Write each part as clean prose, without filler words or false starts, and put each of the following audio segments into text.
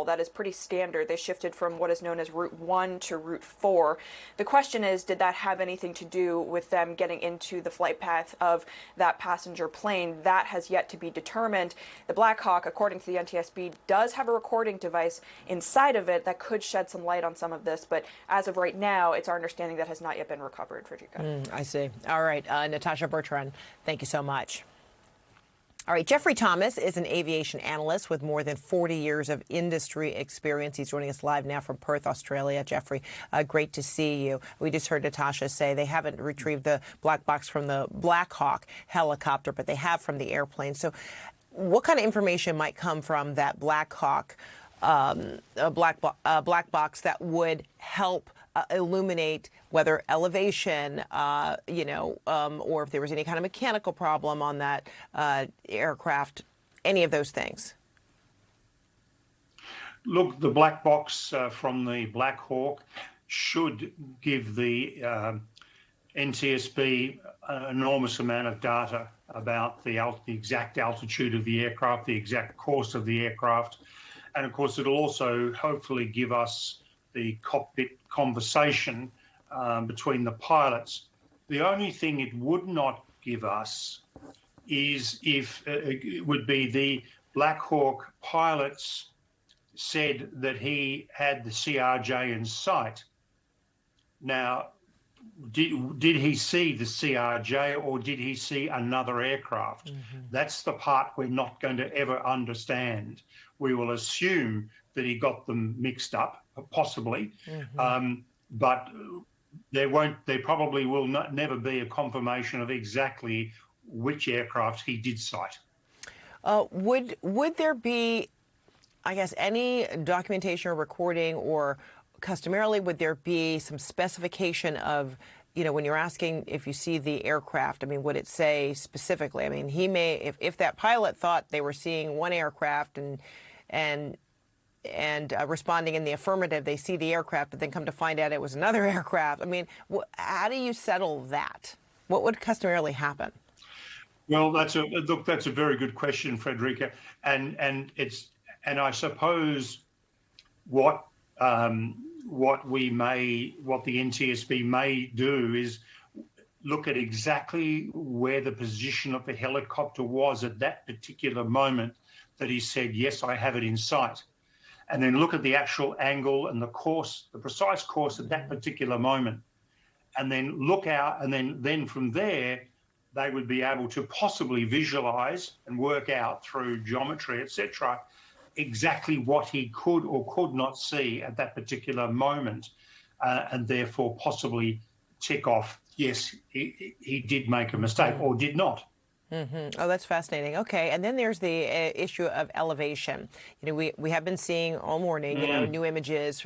That is pretty standard. They shifted from what is known as Route 1 to Route 4. The question is, did that have anything to do with them getting into the flight path of that passenger plane? That has yet to be determined. The Black Hawk, according to the NTSB, does have a recording device inside of it that could shed some light on some of this. But as of right now, it's our understanding that has not yet been recovered, Frederica. I see. All right. Natasha Bertrand, thank you so much. All right, Jeffrey Thomas is an aviation analyst with more than 40 years of industry experience. He's joining us live now from Perth, Australia. Jeffrey, great to see you. We just heard Natasha say they haven't retrieved the black box from the Black Hawk helicopter, but they have from the airplane. So what kind of information might come from that Black Hawk black box that would help illuminate whether elevation, or if there was any kind of mechanical problem on that aircraft, any of those things? Look, the black box from the Black Hawk should give the NTSB an enormous amount of data about the exact altitude of the aircraft, the exact course of the aircraft. And of course, it'll also hopefully give us the cockpit conversation between the pilots. The only thing it would not give us is if it would be the Black Hawk pilots said that he had the CRJ in sight. Now, did he see the CRJ or did he see another aircraft? That's the part we're not going to ever understand. We will assume that he got them mixed up, possibly, but there probably will never be a confirmation of exactly which aircraft he did sight. Would there be, I guess, any documentation or recording, or customarily would there be some specification of, when you're asking if you see the aircraft, I mean, would it say specifically? I mean, he may, if that pilot thought they were seeing one aircraft and responding in the affirmative, they see the aircraft, but then come to find out it was another aircraft. I mean, how do you settle that? What would customarily happen? Well, that's a very good question, Frederica, and I suppose what the NTSB may do is look at exactly where the position of the helicopter was at that particular moment that he said, yes, I have it in sight. And then look at the actual angle and the course, the precise course at that particular moment. And then look out, and then from there, they would be able to possibly visualize and work out through geometry, etc., exactly what he could or could not see at that particular moment, and therefore possibly tick off, yes, he did make a mistake or did not. Oh, that's fascinating. Okay, and then there's the issue of elevation. We have been seeing all morning, new images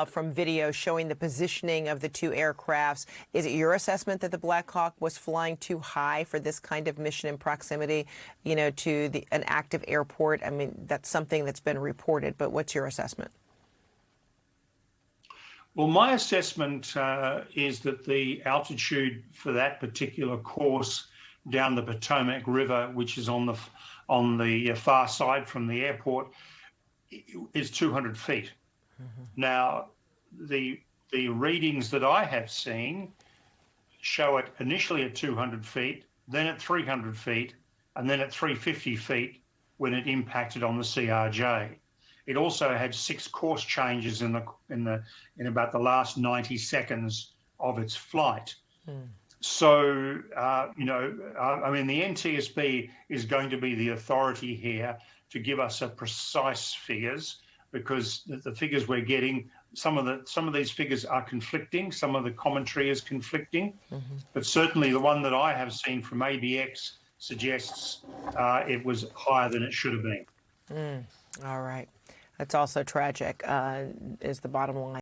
from video showing the positioning of the two aircrafts. Is it your assessment that the Black Hawk was flying too high for this kind of mission in proximity, to an active airport? I mean, that's something that's been reported, but what's your assessment? Well, my assessment is that the altitude for that particular course down the Potomac River, which is on the far side from the airport, is 200 feet. Now, the readings that I have seen show it initially at 200 feet, then at 300 feet, and then at 350 feet when it impacted on the CRJ. It also had 6 course changes in about the last 90 seconds of its flight. So, I mean, the NTSB is going to be the authority here to give us a precise figures, because the figures we're getting, some of these figures are conflicting, some of the commentary is conflicting, but certainly the one that I have seen from ABX suggests it was higher than it should have been. All right. That's also tragic, is the bottom line.